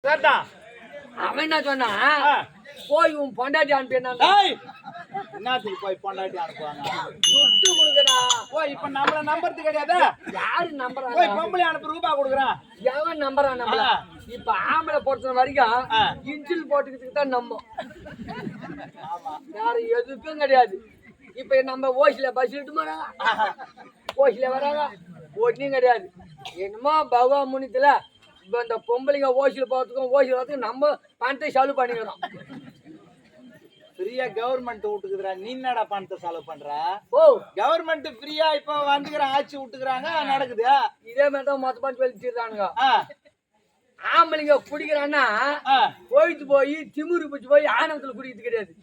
சரிதான். அவன் என்ன சொன்னா, போய் உன் பொண்டாட்டி அனுப்பினா என்னத்துக்கு போய் பொண்டாட்டி அனுப்புவாங்க? துட்டு கொடுக்கடா. போய் இப்ப நம்மள நம்பறது கிடையாது. யாரு நம்புறாங்க? போய் பொம்பளை அனுப்ப ரூபா கொடுக்குறான். எவன் நம்புறான் நம்மள? இப்ப ஆம்பளை பொறுத்த வரைக்கும் இன்சில் போட்டுக்கிட்டு தான் நம்ம. வேற எதுக்கும் கிடையாது. இப்ப நம்ம ஓசில பஸ் இட்டு வராங்க, ஓசில வராங்க, ஒன்னும் கிடையாது. என்னமோ பகவா முனித்துல இப்ப இந்த பொம்பளைங்க ஓசில போறதுக்கும் ஓசில வரதுக்கும் நம்ம பணத்தை செலவு பண்ணிக்கிறோம். ஃப்ரீயா கவர்மெண்ட் விட்டுக்குறா, நீ என்னடா பணத்தை செலவு பண்ற? ஓ, கவர்மெண்ட் ஃப்ரீயா இப்ப வந்துக்கிற ஆட்சி விட்டுக்குறாங்க, நடக்குது. இதே மாதிரி தான் மொத்த பண்ணி வெளிச்சிருக்கானுங்க. ஆம்பளைங்க குடிக்கிறான்னா போயிட்டு போய் திமுரு பிடிச்சு போய் ஆனந்தத்துல குடிக்கிறது கிடையாது.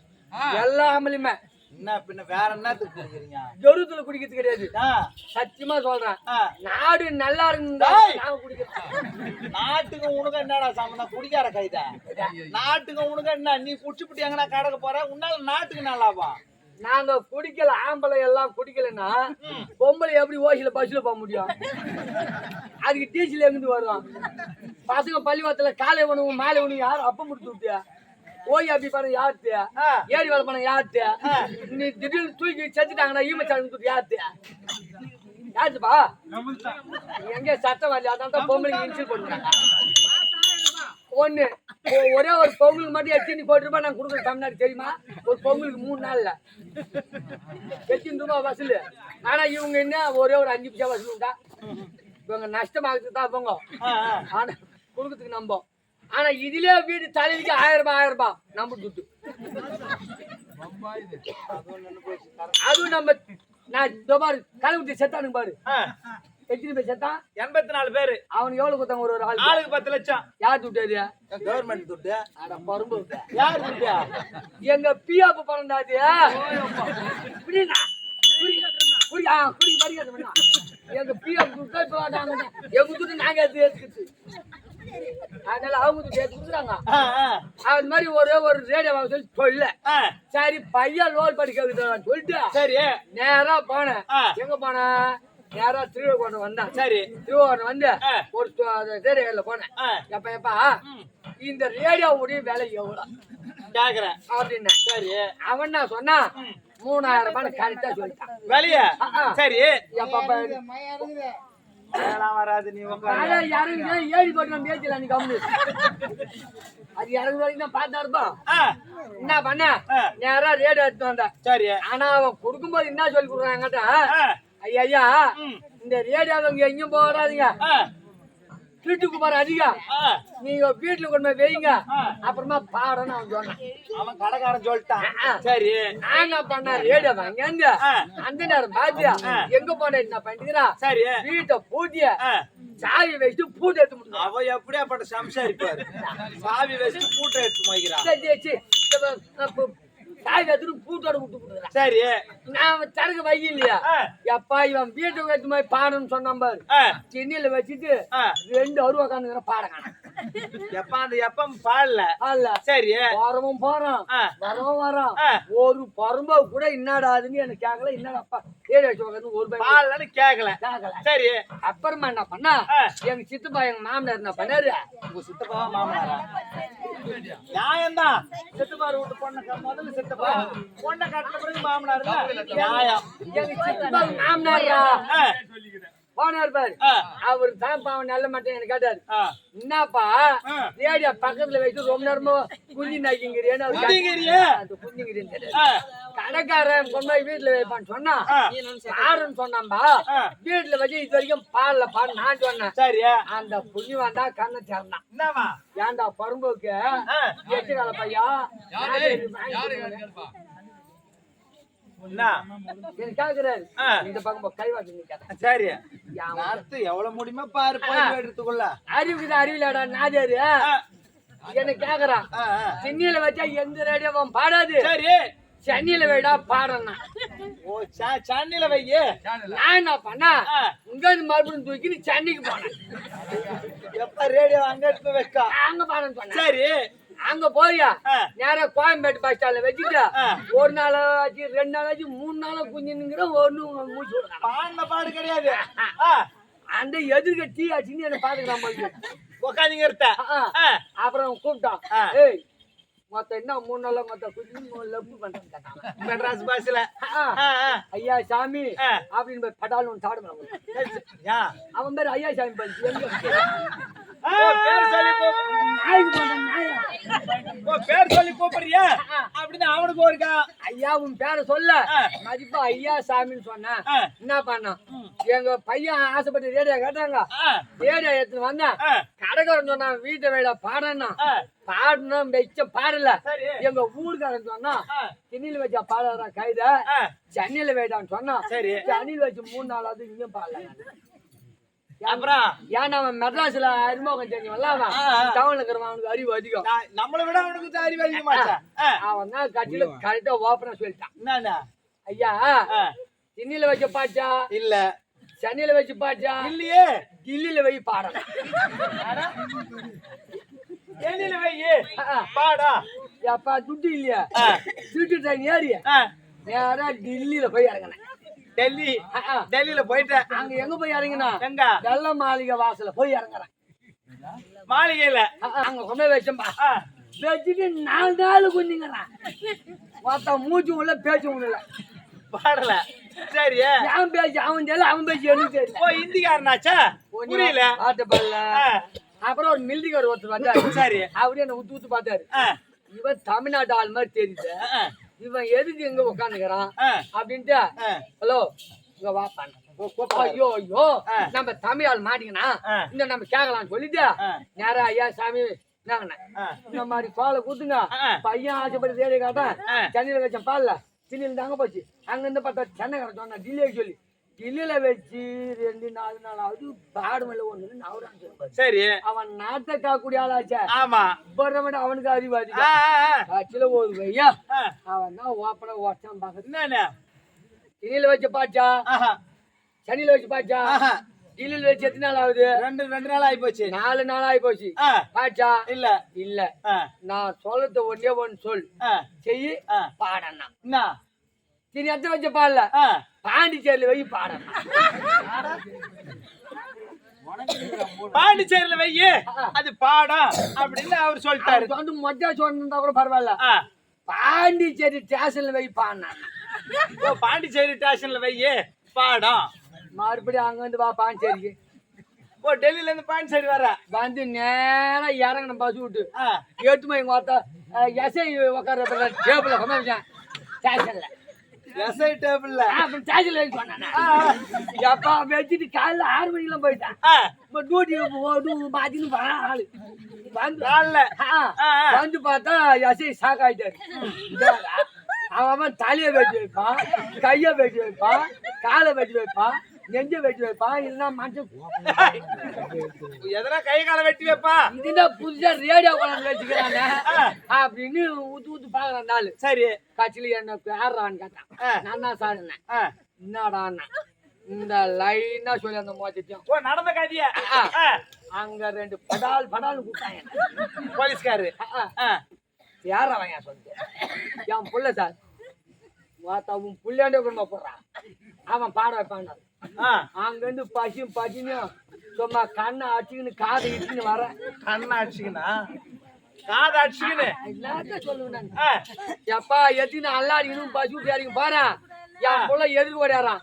எல்லா ஆம்பளையுமே என்ன பின்ன வேற என்னத்துக்கு குடிக்கிறீங்க? ஜொருத்துல குடிக்கிறது கிடையாது. சத்தியமா சொல்றேன், நாடு நல்லா இருந்தா நாங்க குடிக்கிறோம். நாட்டுக்கு உனக்கு என்னடா சம்பந்தம்? குடிக்கார கைத நாட்டுக்கு உனக்கு என்ன? நீ குடிச்சுப்பிட்டு எங்கன்னா கடக்க போற, உன்னால நாட்டுக்கு நல்லாவா? நாங்க குடிக்கல, ஆம்பளை எல்லாம் குடிக்கலன்னா பொம்பளை எப்படி ஓசில பஸ்ல போக முடியும்? அதுக்கு டீசல் எங்கிட்டு வருவான்? பசங்க பள்ளிவாத்துல காலை உணவு மாலை உணவு யாரும் அப்ப முடிச்சு விட்டியா? ஓய் அப்படி பண்ண யாருத்து? ஏரி வேலை பண்ண யாருத்து? நீ திடீர்னு தூக்கி செத்துட்டாங்கன்னா ஈமச்சாங்க யாருத்து? யாருப்பா? எங்க சட்டம் வரல, அதான் பொம்பளைக்கு இன்சூர் பண்ணுறாங்க. ஒண்ணு ஒரே ஒரு பொங்கலுக்கு மட்டும் 8 ரூபாய் நான் கொடுக்குற தமிழ்நாடு தெரியுமா? ஒரு பொங்கலுக்கு 3 நாள்ல 8 ரூபாய் வசூல். ஆனா இவங்க என்ன ஒரே ஒரு 5 பைசா வசூல் உண்டா? இவங்க நஷ்டமாகறதுக்கு தான் போங்க, ஆனா கொடுக்கறதுக்கு நம்ப. ஆனா இதுலயே வீடு தலைவிக்கு 1000 ரூபாய் நம்ம துட்டு. அதுவும் நம்ம நான் பாரு கலவுட்டி செத்தானுங்க பாரு. எத்தனை பேர் செத்தான்? 84 பேரு. அவனுக்கு எவ்வளவு கொடுத்தாங்க? ஒரு ஆளுக்கு 10 லட்சம். யார் துட்டு? கவர்மெண்ட் துட்டு. அட பரும்பு. யார் துட்டு? எங்க பிஆப் பணந்தாது. புரியுதா? எங்க பிஆப் துட்டு எங்க துட்டு நாங்க எடுத்துக்கிட்டு, அதனால அவங்க துட்டு எடுத்து கொடுக்குறாங்க. அது மாதிரி ஒரே ஒரு ரேடியோ வாங்க சொல்லி சொல்ல. சரி பையன் லோல் படி கேக்குறான்னு சொல்லிட்டு சரி நேரா போனேன். எங்க போனேன்? நேரா திருவாரூர் வந்தேன். சரி திருவாரூர் வந்து ஒரு ரேடியோல போனேன். எப்பா இந்த ரேடியோவுடைய விலை எவ்வளவு கேக்குறேன் அப்படின்னு. சரி அவன் என்ன சொன்னா 3000 ரூபாய் கரெக்டா சொல்லிட்டான் வெளிய. சரி எப்ப வராது, நீ ஏறி போட்டு நம்ம ஏற்றல நீ கம்மி. அது இறங்கு வரைக்கும் தான் பார்த்தா இருப்பான். என்ன பண்ண நேரா ரேடியோ எடுத்து வந்தேன். சரி ஆனா அவன் கொடுக்கும்போது என்ன சொல்லி கொடுக்குறாங்கட்ட, ஐயா இந்த ரேடியோவை இங்க எங்கேயும் போடாதீங்க, வீட்டுக்கு போற அதிகம், நீங்க வீட்டுல கொண்டு போய் வைங்க, அப்புறமா பாடன்னு அவன் சொன்னான். அவன் கடைக்காரன் சொல்லிட்டான். சரி நான் என்ன பண்ண ரேடியோ வாங்க அந்த நேரம் பாத்தியா எங்க போன என்ன பண்ணிக்கிறா? சரி வீட்டை பூட்டிய சாவி வச்சுட்டு பூட்டை எடுத்து முடியும். அவ எப்படியாப்பட்ட சம்சாரிப்பாரு, சாவி வச்சுட்டு பூட்டை எடுத்து வைக்கிறான். சாவி எடுத்துட்டு பூட்டோட விட்டு கொடுக்குறான். சரி நான் சரக்கு வை இல்லையா? எப்பா இவன் வீட்டுக்கு எடுத்து போய் பாடணும்னு சொன்னான் பாரு. சென்னையில வச்சுட்டு 2 அருவா உட்காந்துக்கிற பாடக்கான. எப்ப அந்த எப்ப பாடல. சரி வரவும் போறான், வரவும் வரான். ஒரு பரம்பு கூட என்னடாதுன்னு எனக்கு கேட்கல. என்னடாப்பா ஏழு வச்சு உட்காந்து ஒரு பாடலன்னு கேட்கல. சரி அப்புறமா என்ன பண்ணா, எங்க சித்தப்பா எங்க மாமனார் என்ன பண்ணாரு? உங்க சித்தப்பாவா மாமனாரா? நியாயம்தான். சித்தப்பாரு விட்டு பொண்ணு முதல்ல சித்தப்பா பொண்ணை கட்டின பிறகு மாமனாரு நியாயம். எங்க சித்தப்பா மாமனாரா போனார் பாரு. அவரு தான் பாவம் நல்ல மாட்டேன் எனக்கு கேட்டாரு. என்னப்பா ரேடியோ பக்கத்துல வச்சு ரொம்ப நேரமா குஞ்சி நாய்க்குங்கிறேன்னு கடைக்காரன் கொண்டு போய் வீட்டுல வைப்பான்னு சொன்னா பாருன்னு சொன்னாம்பா. வீட்டுல வச்சு இது வரைக்கும் பாடல பாடு நான் சொன்னேன். சரி அந்த புண்ணி வந்தா கண்ணை திறந்தான். ஏன்டா பரும்புக்கு எச்சுக்கால பையா இந்த பக்கம் கை வாட்டி. சரி எவ்வளவு முடியுமா பாரு எடுத்துக்கொள்ள. அறிவுக்குதான் அறிவிலாடா நாஜாரு என்ன கேக்குறான். சென்னையில வச்சா எந்த ரேடியோவும் பாடாது. சரி சென்னையில வைடா பாடணும். ஓ சென்னையில வையே. நான் என்ன பண்ணா இங்க இருந்து மறுபடியும் தூக்கி சென்னைக்கு போனேன். எப்ப ரேடியோ அங்க எடுத்து வைக்க அங்க பாடன்னு சொன்னேன். சரி அங்க போறியா நேரா கோயம்பேட்டு பஸ் ஸ்டாண்ட்ல வச்சுட்டு ஒரு நாள் ஆச்சு 2 நாள் ஆச்சு 3 நாளா குஞ்சுங்கிற ஒண்ணு மூச்சு பாடு கிடையாது. அந்த எதிர்க்க டீ ஆச்சுன்னு என்ன பாத்துக்கலாம். உக்காந்துங்க இருத்த அப்புறம் கூப்பிட்டான் ஆ. ஏய் மொத்தம் என்ன 3 நாளா மொத்தம் குடிச்சு லப்பு பண்றேன்னு கேட்டான் மெட்ராஸ் பாஸ்ல ஐயா சாமி அப்படின்னு போய் பட்டாலும் ஒன்று சாப்பிடுவாங்க அவன் பேர் ஐயா சாமி பஞ்சு பேர் சொல்லி பேர் சொல்லி கூப்பிடுறியா அப்படின்னு அவனுக்கு ஒருக்கா ஐயா உன் பேரை சொல்ல மதிப்பா ஐயா சாமின்னு சொன்னேன் என்ன பண்ணான் எங்க பையன் ஆசைப்பட்டு ரேடியோ கேட்டாங்க ரேடியோ எடுத்துன்னு வந்தேன் கடைக்காரன் சொன்னான் வீட்டை வேலை பாடனா பாடணும் வச்ச பாடல எங்க ஊருக்காரன் சொன்னா சென்னையில வச்சா பாடுறா கைத சென்னையில வேடான்னு சொன்னா சென்னையில வச்சு 3 நாளாவது இங்கேயும் பாடல அப்புறம் ஏன்னா அவன் மெட்ராஸ்ல அறிமுகம் தெரிஞ்சவன்ல அவன் டவுன்ல இருக்கிறவன் அவனுக்கு அறிவு அதிகம் நம்மளை விட அவனுக்கு அறிவு அதிகமாச்சா அவன் தான் கட்சியில கரெக்டா ஓப்பனா சொல்லிட்டான் என்ன ஐயா சென்னையில வச்ச பாட்டா இல்ல சென்னையில வச்சு பாட்டா இல்லையே கில்லியில வை பாடலாம் சென்னையில வை பாடா எப்பா துட்டு இல்லையா திருட்டு ட்ரெயின் ஏறி நேரா டில்லியில போய் இறங்கினேன் டெல்லியில போயிட்டேன் அங்க எங்க போய் இறங்கினா எங்க வெள்ள மாளிகை வாசல போய் இறங்குறேன் மாளிகையில அங்க கொண்டு வச்சம்பா வச்சுட்டு 4 நாள் குஞ்சுங்கிறான் மொத்தம் மூச்சு உள்ள பேச்சு உள்ள பாடல சரி அவன் பேச்சு அவன் தெரியல அவன் பேச்சு எனக்கு தெரியல ஓ இந்திக்காரனாச்சா புரியல ஆட்டப்பல்ல அப்புறம் ஒரு மில்டிகார் ஒருத்தர் வந்தாரு சரி அவரே என்ன ஊத்து பார்த்தாரு இவன் தமிழ்நாட்டு ஆள் மாதிரி தெரியுது இவன் எதுக்கு எங்க உட்காந்துக்கிறான் அப்படின்ட்டு ஹலோ இங்க வாப்பான் ஐயோ ஐயோ நம்ம தமிழ் ஆள் மாட்டிக்கனா இந்த நம்ம கேட்கலாம்னு சொல்லிட்டு நேரா ஐயா சாமி இந்த மாதிரி பாலை கூத்துங்க பையன் ஆசைப்பட்டு தேடி காட்டேன் சென்னையில வச்சேன் பால்ல சென்னையில தாங்க போச்சு அங்க இருந்து பார்த்தா சென்னை கடை சொன்னா டில்லியை சொல்லி டில்லியில வச்சு 2 4 நாளாவது பாடுமல்ல ஒண்ணு நவரான்னு சொல்லுவாரு சரி அவன் நாட்டை காக்கூடிய ஆளாச்சா ஆமா போடுறவன் அவனுக்கு அறிவாதி சில ஒரு பையா அவன் தான் ஓப்பனா ஓட்டான் பாக்க சென்னையில வச்ச பாச்சா சென்னையில வச்சு பாச்சா டில்லியில வச்சு எத்தனை நாள் ஆகுது 2 நாள் ஆகி போச்சு 4 நாள் ஆகி போச்சு பாச்சா இல்ல இல்ல நான் சொல்றது ஒன்னே ஒன்னு சொல் செய்யி பாடனா என்ன நீ எத்த வச்ச பாடல பாண்டிச்சேரியில வை பாடணும் பாண்டிச்சேரியில வை அது பாடம் அப்படின்னு அவர் சொல்லிட்டாரு வந்து மொட்டை சொன்னா கூட பரவாயில்ல பாண்டிச்சேரி ஸ்டேஷன்ல வை பாடினா பாண்டிச்சேரி ஸ்டேஷன்ல வை பாடம் மறுபடியும் அங்க வந்து வா பாண்டிச்சேரிக்கு ஓ டெல்லியில இருந்து பாண்டிச்சேரி வர வந்து நேரா இறங்கணும் பஸ் விட்டு 8 மணிக்கு பார்த்தா எஸ்ஐ உட்கார டேபிள்ல கொண்டாச்சேன் ஸ்டேஷன்ல எஸ்ஐ டேபிள்ல ஸ்டேஷன்ல சொன்னானே எப்பா வச்சுட்டு காலைல 6 மணிக்கெல்லாம் போயிட்டான் இப்போ டியூட்டி மாத்தின்னு வரான் ஆளு வந்து பார்த்தா எஸ்ஐ ஷாக் ஆயிட்டாரு அவன் தலையை வெட்டி வைப்பான் கையை வெட்டி வைப்பான் காலை வெட்டி வைப்பான் நெஞ்ச வெட்டி வைப்பான் இல்லைன்னா மனுஷன் எதனா கை காலை வெட்டி வைப்பா இதுதான் புதுசா ரேடியோ கொண்டாந்து வச்சுக்கிறாங்க அப்படின்னு ஊத்து பாக்குறான் நாள் சரி கட்சியில என்ன பேர்றான்னு கேட்டான் நான் தான் சார் என்னடா இந்த லைனா சொல்லி அந்த மோச்சத்தையும் நடந்த கதைய அங்க 2 படால் கூட்டாங்க போலீஸ்காரு யார் அவன் சொல்லிட்டு என் புள்ள சார் உன் புள்ளாண்டே கொண்டு போடுறான் அவன் பாட வைப்பான் அங்க இருந்து பசியும் சும்மா கண்ணை அடிச்சுக்கின்னு காதை இட்டுன்னு வர கண்ணை அடிச்சுக்கினா காதை அடிச்சுக்கின்னு எல்லாத்தையும் சொல்லுவேன் எப்பா எத்தின்னு அல்லாடிக்கணும் பசி விட்டு இறங்கி பாரு என் புள்ள எதிர்க்கு ஓடியாரான்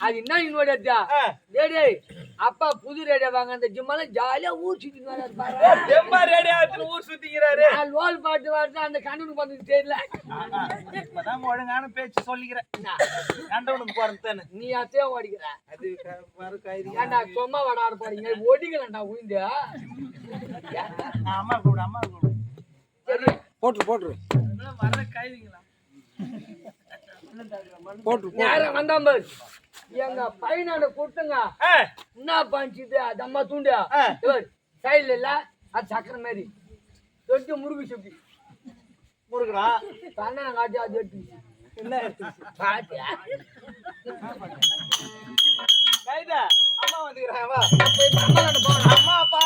அது என்ன இன்னும் ஓடியாச்சா டேடே அப்பா புது ரேடியோ வாங்க அந்த ஜிம்மால ஜாலியா ஊர் சுத்திட்டு ரேடியோ ஊர் சுத்திக்கிறாரு லோல் பாட்டு வாட்டு அந்த கண்டவனுக்கு வந்து தெரியல இப்பதான் ஒழுங்கான பேச்சு சொல்லிக்கிறேன் கண்டவனுக்கு போறேன்னு நீ அத்தையும் ஓடிக்கிற அது ஏண்டா சும்மா விடாட போறீங்க ஓடிக்கலாம்டா உயிந்து அம்மா கூப்பிடு சரி போட்டுரு வர கைதிங்களா நேரம் வந்தாம்பர் எங்க பையனோட கூட்டுங்க என்ன பஞ்சுது அது அம்மா தூண்டு சைடுல இல்ல அது சக்கரை மாதிரி தொட்டு முருகு சுப்பி முருகுறான் கண்ணா காட்டி அது எடுத்து என்ன எடுத்து காட்டியா கைதா அம்மா வந்துக்கிறாங்க அம்மா அம்மா அப்பா